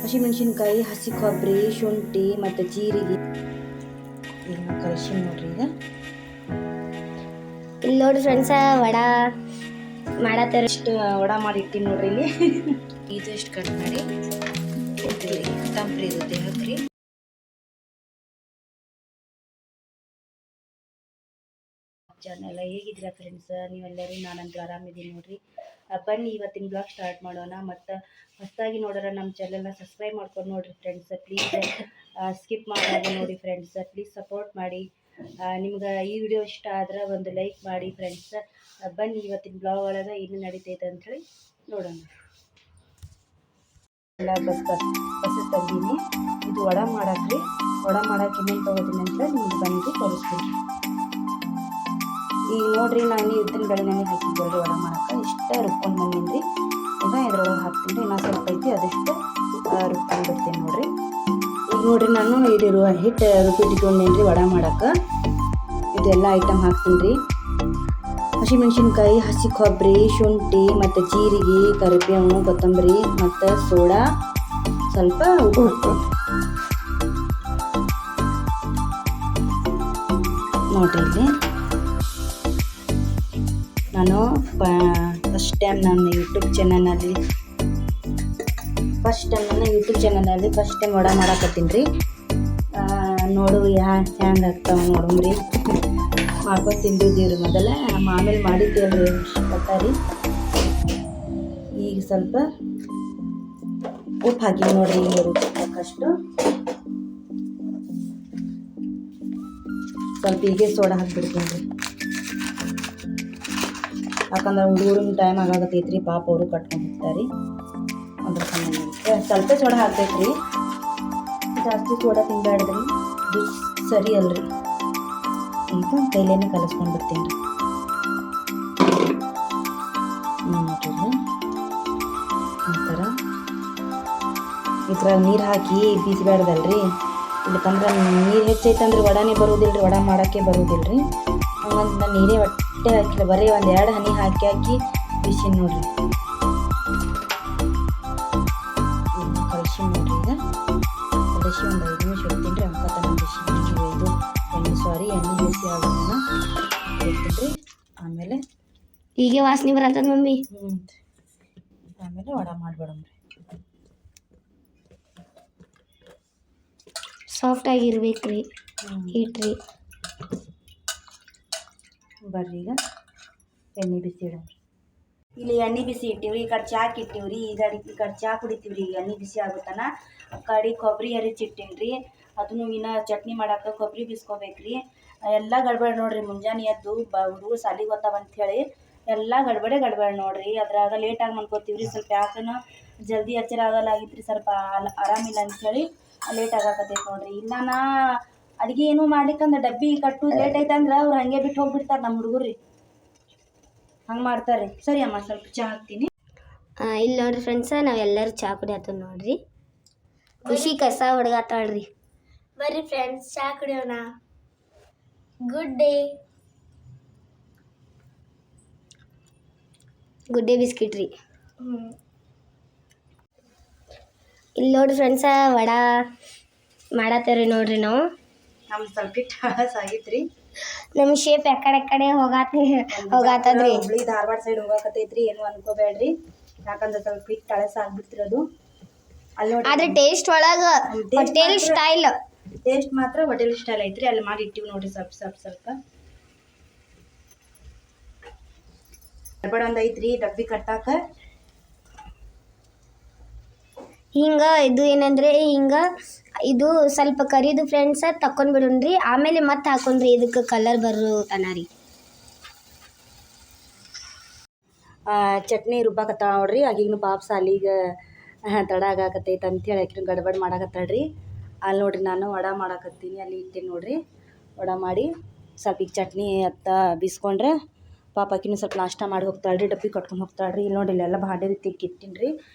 ಹಸಿಮೆಣಸಿನ್ಕಾಯಿ, ಹಸಿ ಕೊಬ್ಬರಿ, ಶುಂಠಿ ಮತ್ತು ಜೀರಿಗೆ ಈಗ ಕಲಸಿ ನೋಡ್ರಿ. ಇಲ್ಲಿ ನೋಡಿ ಫ್ರೆಂಡ್ಸ ವಡಾ ಮಾಡತ್ತಾರ. ಇಷ್ಟು ವಡಾ ಮಾಡಿ ಇಟ್ಟಿನಿ ನೋಡ್ರಿ. ಇಲ್ಲಿ ಇದು ಇಷ್ಟು ಕಟ್ ಮಾಡಿ ತಂಪ್ರಿ ಇರುತ್ತೆ ಹಾಕ್ರಿ. ಚಾನೆಲ್ ಹೇಗಿದ್ದೀರಾ ಫ್ರೆಂಡ್ಸ್? ನೀವೆಲ್ಲರೂ ನಾನಂತೂ ಆರಾಮಿದ್ದೀನಿ ನೋಡ್ರಿ. ಬನ್ನಿ ಇವತ್ತಿನ ಬ್ಲಾಗ್ ಸ್ಟಾರ್ಟ್ ಮಾಡೋಣ. ಮತ್ತು ಹೊಸದಾಗಿ ನೋಡೋರ ನಮ್ಮ ಚಾನೆಲ್ನ ಸಬ್ಸ್ಕ್ರೈಬ್ ಮಾಡ್ಕೊಂಡು ನೋಡಿರಿ ಫ್ರೆಂಡ್ಸ್. ಪ್ಲೀಸ್ ಸ್ಕಿಪ್ ಮಾಡೋದು ನೋಡಿ ಫ್ರೆಂಡ್ಸ್. ಪ್ಲೀಸ್ ಸಪೋರ್ಟ್ ಮಾಡಿ. ನಿಮ್ಗೆ ಈ ವಿಡಿಯೋ ಇಷ್ಟ ಆದ್ರೆ ಒಂದು ಲೈಕ್ ಮಾಡಿ ಫ್ರೆಂಡ್ಸ್. ಬನ್ನಿ ಇವತ್ತಿನ ಬ್ಲಾಗ್ ಒಳಗೆ ಏನು ನಡೀತೈತೆ ಅಂಥೇಳಿ ನೋಡೋಣ. ಎಲ್ಲ ಬಸ್ ತಂದೀನಿ. ಇದು ವಡಾ ಮಾಡಾಕ್ರಿ. ವಡಾ ಮಾಡಕ್ಕೆ ಇನ್ನೇನು ತೊಗೋತೀನಿ ಅಂತ ನಿಮ್ಗೆ ಬಂದು ತೋರಿಸ್ತೀನಿ. ಈಗ ನೋಡ್ರಿ, ನಾನು ಉದ್ದಿನ ಬೇಳೆ ನೆನೆ ಹಾಕಿದ್ದೆ ವಡಾ ಮಾಡೋಕೆ. ಇಷ್ಟ ರುಬ್ಕೊಂಡು ಬಂದೀನಿ. ಈಗ ಇದ್ರೊಳಗೆ ಹಾಕ್ತೀನಿ. ಇನ್ನೂ ಸ್ವಲ್ಪ ಐತಿ, ಅದಷ್ಟು ರುಬ್ಕೊಂಡು ಬಿಡ್ತೀನಿ ನೋಡ್ರಿ. ಈಗ ನೋಡ್ರಿ, ನಾನು ಇದು ಹಿಟ್ಟು ರುಬ್ಬಿಟ್ಕೊಂಡೇನಿ ವಡಾ ಮಾಡೋಕೆ. ಇದೆಲ್ಲ ಐಟಮ್ ಹಾಕ್ತೀನಿ ರೀ. ಹಸಿಮೆಣಸಿನ್ಕಾಯಿ, ಹಸಿ ಕೊಬ್ಬರಿ, ಶುಂಠಿ ಮತ್ತು ಜೀರಿಗೆ, ಕರಿಬೇವು, ಕೊತ್ತಂಬರಿ ಮತ್ತು ಸೋಡಾ, ಸ್ವಲ್ಪ ಉಪ್ಪು ನೋಡ್ರಿ. ಇಲ್ಲಿ ನಾನು ಫಸ್ಟ್ ಟೈಮ್ ನನ್ನ ಯೂಟ್ಯೂಬ್ ಚಾನಲ್ನಲ್ಲಿ ಫಸ್ಟ್ ಟೈಮ್ ವಡಾ ಮಾಡಾಕತ್ತೀನಿ ರೀ. ನೋಡು ಹ್ಯಾಂಗೆ ಆಗ್ತಾವೆ ನೋಡಮ್ರಿ. ಮಾಡ್ಕೊಂಡು ತಿಂದಿದ್ದೀವಿ ಮೊದಲೇ, ಆಮೇಲೆ ಮಾಡಿದ್ದೇವೆ ಗೊತ್ತಾರಿ. ಈಗ ಸ್ವಲ್ಪ ಉಪ್ಪು ಹಾಕಿ ನೋಡ್ರಿ. ಈಗ ರುಚಿ ತಕ್ಕಷ್ಟು ಸ್ವಲ್ಪ ಹೀಗೆ ಸೋಡಾ ಹಾಕಿಬಿಡ್ತೀನಿ ರೀ. ಯಾಕಂದ್ರೆ ಹುಡುಗರಿನ ಟೈಮ್ ಆಗಾಕತ್ತೈತ್ರಿ, ಪಾಪ ಅವರು ಕಟ್ಕೊಂಡು ಹೋಗ್ತಾರೆ. ಅದ್ರ ಸಂಬಂಧ ಸ್ವಲ್ಪ ಸೋಡಾ ಹಾಕ್ಬೇಕ್ರಿ. ಜಾಸ್ತಿ ಸೋಡಾ ತಿನ್ಬೇಡ್ರಿ, ಇದು ಸರಿ ಅಲ್ರಿ. ಈಗ ಕೈಲೇನೆ ಕಲಿಸ್ಕೊಂಡು ಬಿಡ್ತೀನಿ ರೀ. ನೋಡ್ರಿ ಒಂಥರ ಇದ್ರಾಗ ನೀರು ಹಾಕಿ ಬೀಸಬೇಡ್ದಲ್ರಿ. ಇಲ್ಲಕಂದ್ರೆ ನೀರು ಹೆಚ್ಚೈತಂದ್ರೆ ವಡಾನೇ ಬರೋದಿಲ್ಲ ರೀ, ವಡಾ ಮಾಡೋಕ್ಕೆ ಬರೋದಿಲ್ಲ ರೀ. ಹಂಗಂತ ನಾನು ನೀರೇ ಹೊಟ್ಟೆ ಹಾಕಿಲ್ಲ, ಬರೀ ಒಂದು 2 ಹನಿ ಹಾಕಿ ಬಿಸಿ ನೋಡ್ರಿ. ಕಲಿಸಿ ನೋಡ್ರಿ. ಈಗ ಕಲಿಸಿ ಒಂದು 5 ನಿಮಿಷ ಇಡ್ತೀನಿ ರೀ. ಅಂಕತನ ಬಿಸಿ ಎಣ್ಣೆ ಬಿಸಿ ಆಗೋದನ್ನ ಇಡ್ತೀನಿ ರೀ. ಆಮೇಲೆ ಹೀಗೆ ವಾಸನೆ ಬರತ್ತದ ಮಮ್ಮಿ. ಆಮೇಲೆ ವಡಾ ಮಾಡಿಬಿಡಮ್ರಿ. ಸಾಫ್ಟ್ ಆಗಿರ್ಬೇಕ್ರಿ ಹಿಟ್ರಿ. ಬರ್ರಿ, ಈಗ ಎಣ್ಣೆ ಬಿಸಿ ಇಡಮ್ರಿ. ಇಲ್ಲಿ ಎಣ್ಣೆ ಬಿಸಿ ಇಟ್ಟಿವ್ರಿ. ಈ ಕಡೆ ಚಾಕ್ ಇಟ್ಟಿವ್ರಿ. ಈ ಕಡೆ ಚಾ ಕುಡಿತೀವ್ರಿ. ಈಗ ಎಣ್ಣೆ ಬಿಸಿ ಆಗುತ್ತಾನ. ಕಡೆ ಕೊಬ್ಬರಿ ಹರಿಚಿಟ್ಟೀನಿ ರೀ. ಅದನ್ನು ಇನ್ನು ಚಟ್ನಿ ಮಾಡಕ್ಕೆ ಕೊಬ್ಬರಿ ಬಿಸ್ಕೋಬೇಕ್ರಿ. ಎಲ್ಲ ಗಡ್ಬಡಿ ನೋಡ್ರಿ. ಮುಂಜಾನೆ ಎದ್ದು ಹುಡುಗರು ಸಾಲಿಗೆ ಗೊತ್ತಾವಂಥೇಳಿ ಎಲ್ಲ ಗಡ್ಬಡೆ ನೋಡ್ರಿ. ಅದ್ರಾಗ ಲೇಟಾಗಿ ಮಾಡ್ಕೋತೀವ್ರಿ. ಸ್ವಲ್ಪ ಯಾಕನ ಜಲ್ದಿ ಎಚ್ಚರ ಆಗಲಾಗಿತ್ರಿ, ಸ್ವಲ್ಪ ಆರಾಮಿಲ್ಲ ಅಂಥೇಳಿ ಲೇಟ್ ಆಗಾಕತ್ತೈತೆ ನೋಡ್ರಿ. ಇಲ್ಲ ನಾ ಅಡುಗೆ ಏನೂ ಮಾಡ್ಲಿಕ್ಕಂದ್ರೆ ಡಬ್ಬಿ ಕಟ್ಟೋದು ಲೇಟ್ ಐತಂದ್ರೆ ಅವ್ರು ಹಾಗೆ ಬಿಟ್ಟು ಹೋಗ್ಬಿಡ್ತಾರೆ ನಮ್ಮ ಹುಡುಗರು ರೀ. ಹಂಗೆ ಮಾಡ್ತಾರೆ. ಸರಿ ಅಮ್ಮ, ಸ್ವಲ್ಪ ಚಹಾ ಹಾಕ್ತೀನಿ. ಇಲ್ಲಿ ನೋಡ್ರಿ ಫ್ರೆಂಡ್ಸ, ನಾವೆಲ್ಲರೂ ಚಹಾ ಕುಡಿಯತ್ತ ನೋಡ್ರಿ. ಖುಷಿ ಕಸ ಹೊಡ್ಗಾತಾಳ್ರಿ. ಬರ್ರಿ ಫ್ರೆಂಡ್ಸ್, ಚಹಾ ಕುಡಿಯೋಣ. ಗುಡ್ ಡೇ ಬಿಸ್ಕಿಟ್ ರೀ. ಇಲ್ಲಿ ನೋಡ್ರಿ ಫ್ರೆಂಡ್ಸ, ವಡಾ ಮಾಡತ್ತೇವ್ರಿ ನೋಡ್ರಿ. ನಾವು ನಮ್ಮ ಸ್ವಲ್ಪ ಹಳಸ್ ಆಗೈತ್ರಿ. ನಮ್ಮ ಶೇಪ್ ಎಕಡೆ ಹೋಗಾತದ್ರಿ. ಹುಬ್ಳಿ ಧಾರವಾಡ ಸೈಡ್ ಹೋಗಾಕತ್ತೈತ್ರಿ. ಏನು ಅನ್ಕೋಬೇಡ್ರಿ, ಯಾಕಂದ್ರೆ ಸ್ವಲ್ಪ ಹಿಟ್ಟು ಹಳಸ ಆಗ್ಬಿಡ್ತಿರೋದು. ಅಲ್ಲಿ ನೋಡಿ, ಆದ್ರೆ ಟೇಸ್ಟ್ ಒಳಗ ಹೋಟೆಲ್ ಸ್ಟೈಲ್, ಟೇಸ್ಟ್ ಮಾತ್ರ ಹೋಟೆಲ್ ಸ್ಟೈಲ್ ಐತ್ರಿ. ಅಲ್ಲಿ ಮಾಡಿ ಇಟ್ಟಿವಿ ನೋಡ್ರಿ. ಸ್ವಲ್ಪ ಗಡ್ಬಡ ಒಂದು ಐತ್ರಿ ಡಬ್ಬಿ ಕಟ್ಟಾಕ. ಹಿಂಗ ಇದು ಏನಂದ್ರೆ ಹಿಂಗ ಇದು ಸ್ವಲ್ಪ ಕರಿದು ಫ್ರೆಂಡ್ಸ ತಕೊಂಡ್ ಬಿಡೋಣ್ರಿ. ಆಮೇಲೆ ಮತ್ತೆ ಹಾಕೊಂಡ್ರಿ ಇದಕ್ಕೆ ಕಲರ್ ಬರೋತನ ರೀ. ಚಟ್ನಿ ರುಬ್ಬಾಕತ್ತಾಳ ನೋಡ್ರಿ. ಆಗೀಗ ಪಾಪ ಸಾಲಿಗೆ ತಡ ಆಗಾಕತ್ತೈತೆ ಅಂಥೇಳಿ ಆಕಿನ ಗಡ್ಬಡ್ ಮಾಡಾಕತ್ತಾಳ್ರಿ. ಅಲ್ಲಿ ನೋಡ್ರಿ, ನಾನು ವಡಾ ಮಾಡಾಕತ್ತೀನಿ. ಅಲ್ಲಿ ಇಟ್ಟೇನಿ ನೋಡ್ರಿ. ವಡಾ ಮಾಡಿ ಸ್ವಲ್ಪ ಈಗ ಚಟ್ನಿ ಬೀಸ್ಕೊಂಡ್ರೆ ಪಾಪ ಆಕಿನೂ ಸ್ವಲ್ಪ ನಾಷ್ಟ ಮಾಡಿ ಹೋಗ್ತಾಳ್ರಿ, ಡಬ್ಬಿ ಕಟ್ಕೊಂಡು ಹೋಗ್ತಾಳ್ರಿ. ಇಲ್ಲಿ ನೋಡ್ರಿ, ಇಲ್ಲೆಲ್ಲ ಬಾಂಡೆ ತಿಕ್ಕಿಟ್ಟಿನಿ ರೀ.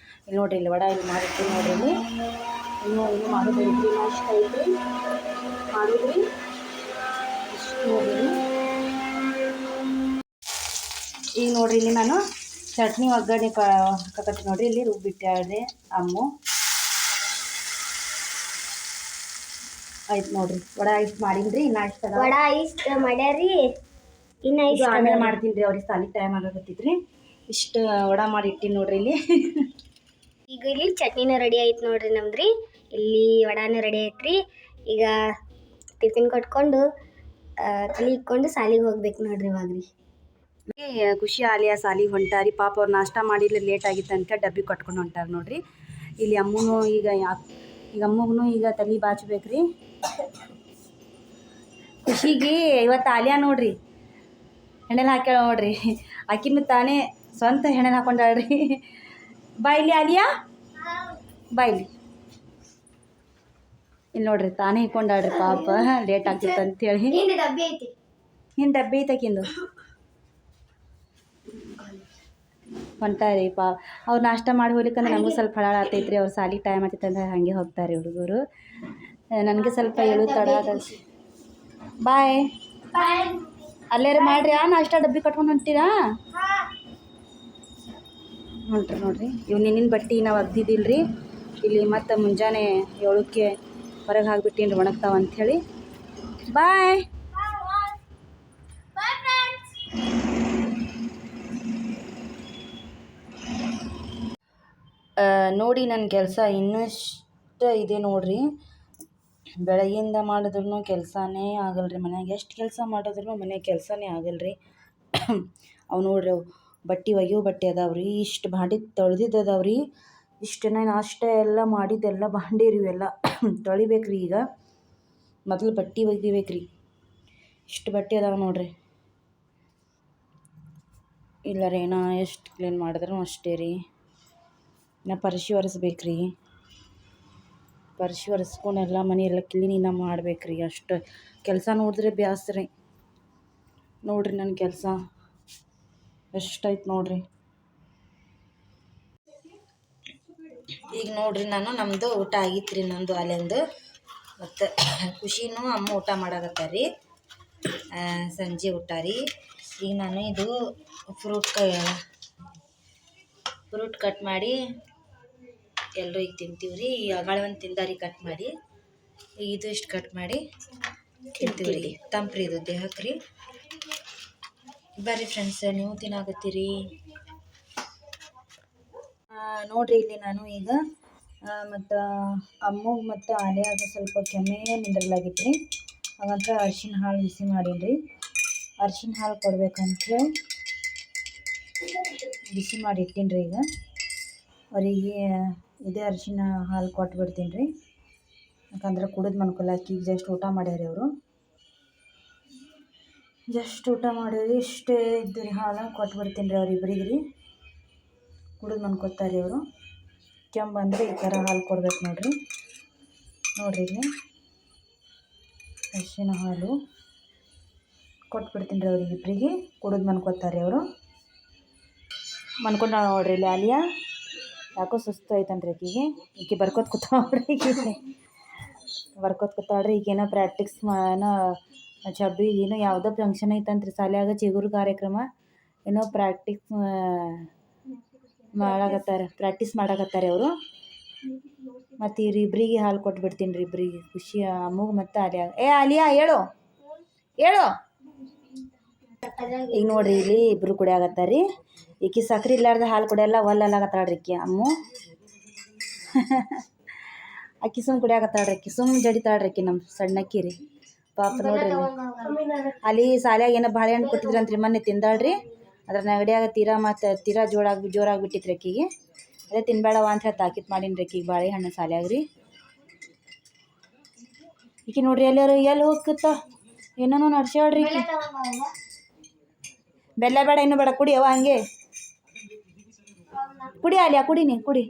ಇಲ್ಲಿ ನೋಡ್ರಿ, ಇಲ್ಲಿ ವಡಾ ಇಲ್ಲಿ ಮಾಡಿರ್ತೀನಿ ನೋಡ್ರಿ. ಇಲ್ಲಿ ಇನ್ನೂ ಮಾಡೋದೈತ್ರಿ, ನಾಷ್ಟ ಐತ್ರಿ ಮಾಡಿದ್ರಿ. ಇಷ್ಟು ನೋಡ್ರಿ. ಈಗ ನೋಡ್ರಿ, ಇಲ್ಲಿ ನಾನು ಚಟ್ನಿ ಒಗ್ಗರಣೆ ಹಾಕತ್ತೀನಿ ನೋಡ್ರಿ. ಇಲ್ಲಿ ರುಬ್ಬಿಟ್ಟಾಳ್ರಿ ಅಮ್ಮು. ಆಯ್ತು ನೋಡ್ರಿ ವಡ ಇಷ್ಟು ಮಾಡೀನಿ ಇನ್ನ ಇಷ್ಟ ವಡ ಇಷ್ಟ ಮಾಡ್ಯಾರಿ ಇನ್ನ ಇದು ಇಷ್ಟ ಆಮೇಲೆ ಮಾಡ್ತೀನಿ ರೀ ಅವ್ರಿಗೆ ಸಾಲಿ ಟೈಮ್ ಆಗಕತ್ತೈತ್ರಿ ಇಷ್ಟು ವಡ ಮಾಡಿ ಇಟ್ಟಿನಿ ನೋಡ್ರಿ ಇಲ್ಲಿ ಈಗ ಇಲ್ಲಿ ಚಟ್ನಿನೂ ರೆಡಿ ಆಯ್ತು ನೋಡ್ರಿ ನಮ್ದ್ರಿ ಇಲ್ಲಿ ವಡಾನು ರೆಡಿ ಐತ್ರಿ ಈಗ ಟಿಫಿನ್ ಕೊಟ್ಕೊಂಡು ತಲೆ ಇಕ್ಕೊಂಡು ಸಾಲಿಗೆ ಹೋಗ್ಬೇಕು ನೋಡ್ರಿ ಇವಾಗ್ರಿ ಖುಷಿ ಆಲಿಯಾ ಸಾಲಿಗೆ ಹೊಂಟಾರಿ ಪಾಪ ಅವ್ರು ನಾಷ್ಟ ಮಾಡಿರ್ಲಿ ಲೇಟ್ ಆಗಿತ್ತು ಅಂತ ಡಬ್ಬಿ ಕಟ್ಕೊಂಡು ಹೊಂಟಾರ ನೋಡ್ರಿ ಇಲ್ಲಿ ಅಮ್ಮನೂ ಈಗ ಅಮ್ಮಗೂ ಈಗ ತಲೆ ಬಾಚ್ಬೇಕ್ರಿ ಖುಷಿಗೆ ಇವತ್ತು ಆಲಿಯಾ ನೋಡ್ರಿ ಹೆಣೆಲ್ ಹಾಕ್ಯಾಳ ನೋಡ್ರಿ ಆಕಿನೂ ತಾನೇ ಸ್ವಂತ ಹೆಣೆಲ್ ಹಾಕೊಂಡಾಳ್ರಿ ಬಾಯ್ಲಿ ಆಲಿಯಾ ಬಾಯ್ಲಿ ಇಲ್ಲಿ ನೋಡ್ರಿ ತಾನೇ ಹಿಕ್ಕೊಂಡಾಳ್ರಿ ಪಾಪ ಲೇಟ್ ಆಗ್ತಿತ್ತು ಅಂತೇಳಿ ಡಬ್ಬಿ ಐತಿ ಹಿಂದೆ ಡಬ್ಬಿ ಐತಕಿಂದು ಹೊಂಟಾರಿ ಅವ್ರು ನಾಷ್ಟ ಮಾಡಿ ಹೋಗ್ಲಿಕ್ಕಂದ್ರೆ ನನಗೂ ಸ್ವಲ್ಪ ಹಳಾಳ ಆಗ್ತೈತ್ರಿ ಅವ್ರು ಸಾಲಿ ಟೈಮ್ ಆಗ್ತೈತೆ ಅಂದ್ರೆ ಹಾಗೆ ಹೋಗ್ತಾರೆ ಹುಡುಗರು ನನಗೆ ಸ್ವಲ್ಪ ಹೇಳು ತಡ ಬಾಯ್ ಅಲ್ಲೇರ ಮಾಡ್ರಿ ನಾಷ್ಟ ಡಬ್ಬಿ ಕಟ್ಕೊಂಡು ಹೊಂಟೀರಾ ಹೊಂಟ್ರಿ ನೋಡ್ರಿ ಇವು ನಿನ್ನಿನ ಬಟ್ಟೆ ನಾವು ಒಗ್ದಿದ್ದಿಲ್ರಿ ಇಲ್ಲಿ ಮತ್ತು ಮುಂಜಾನೆ 7ಕ್ಕೆ ಹೊರಗೆ ಹಾಕ್ಬಿಟ್ಟೀನಿ ಒಣಗ್ತಾವ ಅಂಥೇಳಿ ಬಾಯ್ ನೋಡಿ ನನ್ನ ಕೆಲಸ ಇನ್ನಷ್ಟು ಇದೆ ನೋಡ್ರಿ ಬೆಳಗ್ಗಿಂದ ಮಾಡಿದ್ರೂ ಕೆಲಸನೇ ಆಗಲ್ರಿ ಮನ್ಯಾಗ ಎಷ್ಟು ಕೆಲಸ ಮಾಡಿದ್ರೂ ಮನ್ಯಾಗ ಕೆಲಸನೇ ಆಗಲ್ರಿ ಅವು ನೋಡ್ರಿ ಅವು ಬಟ್ಟೆ ಒಗೆಯೋ ಬಟ್ಟೆ ಅದಾವ್ರಿ ಇಷ್ಟು ಭಾಂಡಿ ತೊಳೆದಿದ್ದು ಅದಾವ್ರಿ ಇಷ್ಟು ನಾಷ್ಟ ಎಲ್ಲ ಮಾಡಿದ್ದೆಲ್ಲ ಭಾಂಡಿ ರೀ ಇವೆಲ್ಲ ತೊಳಿಬೇಕ್ರಿ ಈಗ ಮೊದಲು ಬಟ್ಟೆ ಒಗಿಬೇಕ್ರಿ ಇಷ್ಟು ಬಟ್ಟೆ ಅದಾವೆ ನೋಡ್ರಿ ಇಲ್ಲರಿ ನಾ ಎಷ್ಟು ಕ್ಲೀನ್ ಮಾಡಿದ್ರೂ ಅಷ್ಟೇ ರೀ ನಾ ಪರ್ಶಿ ಒರೆಸ್ಬೇಕ್ರಿ ಪರ್ಶಿ ಒರೆಸ್ಕೊಂಡೆಲ್ಲ ಮನೆ ಎಲ್ಲ ಕ್ಲೀನಿನ ಮಾಡ್ಬೇಕ್ರಿ ಅಷ್ಟು ಕೆಲಸ ನೋಡಿದ್ರೆ ಬ್ಯಾಸ್ರಿ ನೋಡ್ರಿ ನನ್ನ ಕೆಲಸ ಎಷ್ಟೈತೆ ನೋಡ್ರಿ ಈಗ ನೋಡ್ರಿ ನಾನು ನಮ್ಮದು ಊಟ ಆಗಿತ್ತು ರೀ ನಂದು ಅಲ್ಲಿಂದು ಮತ್ತು ಖುಷಿನೂ ಅಮ್ಮ ಊಟ ಮಾಡಾಕತ್ತಾರ ರೀ ಸಂಜೆ ಊಟ ರೀ ಈಗ ನಾನು ಇದು ಫ್ರೂಟ್ ಕಟ್ ಮಾಡಿ ಎಲ್ಲರೂ ಈಗ ತಿಂತೀವಿ ರೀ ಆಗಳ ಒಂದು ತಿಂದಾರಿ ಕಟ್ ಮಾಡಿ ಈಗ ಇದು ಇಷ್ಟು ಕಟ್ ಮಾಡಿ ತಿಂತೀವಿ ರೀ ತಂಪ್ರಿ ಇದು ದೇಹಕ್ಕೆ ರೀ ಬರ್ರಿ ಫ್ರೆಂಡ್ಸ್ ನೀವು ತಿನ್ನಾಕತ್ತೀರಿ ನೋಡ್ರಿ ಇಲ್ಲಿ ನಾನು ಈಗ ಮತ್ತು ಅಮ್ಮಗೆ ಮತ್ತು ಆಲಿಯಾಗ ಸ್ವಲ್ಪ ಕೆಮ್ಮೆ ನಿಂದ್ರಲಾಗಿತ್ತು ರೀ ಹಾಗಂತ ಅರ್ಶಿಣ ಹಾಲು ಬಿಸಿ ಮಾಡೀನಿ ರೀ ಅರ್ಶಿಣ ಹಾಲು ಕೊಡ್ಬೇಕಂತೇಳಿ ಬಿಸಿ ಮಾಡಿ ಇಟ್ಟೀನಿ ರೀ ಈಗ ಅವರಿಗೆ ಇದೇ ಅರಿಶಿನ ಹಾಲು ಕೊಟ್ಬಿಡ್ತೀನಿ ರೀ ಯಾಕಂದ್ರೆ ಕುಡಿದು ಮನ್ಕೊಲಾಕಿ ಈಗ ಜಸ್ಟ್ ಊಟ ಮಾಡ್ಯಾರಿ ಅವರು ಜಸ್ಟ್ ಊಟ ಮಾಡ್ಯಾರಿ ಇಷ್ಟೇ ಇದ್ದು ರೀ ಹಾಲು ಕೊಟ್ಬಿಡ್ತೀನಿ ರೀ ಅವ್ರಿಬ್ರಿಗೆ ರೀ ಕುಡಿದು ಮನ್ಕೋತಾರೆ ಅವರು ಕೆಮ್ಮು ಬಂದರೆ ಈ ಥರ ಹಾಲು ಕೊಡ್ಬೇಕು ನೋಡಿರಿ ಇಲ್ಲಿ ಅರಿಶಿನ ಹಾಲು ಕೊಟ್ಬಿಡ್ತೀನಿ ರೀ ಅವ್ರಿಗಿಬ್ರಿಗೆ ಕುಡಿದು ಮನ್ಕೋತಾರೆ ಅವರು ಮನ್ಕೊಂಡ ನೋಡ್ರಿ ಇಲ್ಲಿ ಆಲಿಯಾ ಯಾಕೋ ಸುಸ್ತು ಐತನ್ರಿ ಈಕೆ ಬರ್ಕೋತ ಕೂತಾಳ್ರಿ ಈಗೇನೋ ಪ್ರಾಕ್ಟೀಸ್ ಏನೋ ಚಬ್ಬಿ ಏನೋ ಯಾವುದೋ ಫಂಕ್ಷನ್ ಐತಂತ್ರಿ ಶಾಲ್ಯಾಗ ಚಿಗುರು ಕಾರ್ಯಕ್ರಮ ಏನೋ ಪ್ರಾಕ್ಟೀಸ್ ಮಾಡಾಕತ್ತಾರೆ ಅವರು ಮತ್ತು ಇವ್ರಿಬ್ರಿಗೆ ಹಾಲು ಕೊಟ್ಬಿಡ್ತೀನಿ ರೀ ಇಬ್ರಿಗೆ ಖುಷಿ ಅಮ್ಮಗೆ ಮತ್ತು ಆಲಿಯಾ ಆಲಿಯಾ ಹೇಳು ಈಗ ನೋಡ್ರಿ ಇಲ್ಲಿ ಇಬ್ರು ಕುಡಿಯಾಕತ್ತಾರ ರೀ ಈಕಿ ಸಕ್ರೆ ಇಲ್ಲಾರ್ದ ಹಾಲು ಕುಡಿಯಲ್ಲ ಒಲ್ಲಲಾಗತ್ತಾಳ್ರಿ ಈಕಿ ಅಮ್ಮು ಅಕ್ಕಿ ಸುಮ್ಮ ಕುಡಿಯಾಕತ್ತಾಳ್ರಿ ಅಕ್ಕಿ ಸುಮ್ಮ ಜಡಿತಾಳ್ರಿ ಅಕ್ಕಿ ನಮ್ಮ ಸಣ್ಣಕ್ಕಿ ರೀ ಪಾಪ ನೋಡ್ರಿ ಅಲ್ಲಿ ಸಾಲ್ಯಾಗ ಏನೋ ಬಾಳೆಹಣ್ಣು ಕೊಟ್ಟಿದ್ರಂತ್ರಿ ಮೊನ್ನೆ ತಿಂದಾಳ್ರಿ ಅದ್ರ ನೆಗಡಿಯಾಗ ತೀರಾ ಜೋರಾಗ್ಬಿಟ್ಟಿತ್ತು ರೀ ಅಕ್ಕಿಗೆ ಅದೇ ತಿನ್ಬೇಡವ ಅಂತ ಹೇಳಿ ತಾಕೀತು ಮಾಡೀನಿ ರೀ ಅಕ್ಕಿಗೆ ಬಾಳೆಹಣ್ಣು ಸಾಲ್ಯಾಗ ರೀ ಈಕಿ ನೋಡ್ರಿ ಎಲ್ಲಿ ಹೋಗ್ಕತ್ತ ಏನೋ ನಡ್ಸ್ಯಾಳ್ರಿ ಈಕಿ ಬೆಲ್ಲ ಬೇಡ ಇನ್ನೂ ಬೇಡ ಕುಡಿ ಅವ ಹಂಗೆ ಕುಡಿ ಆಲಿಯಾ ಕುಡಿ ನೀ ಕುಡಿ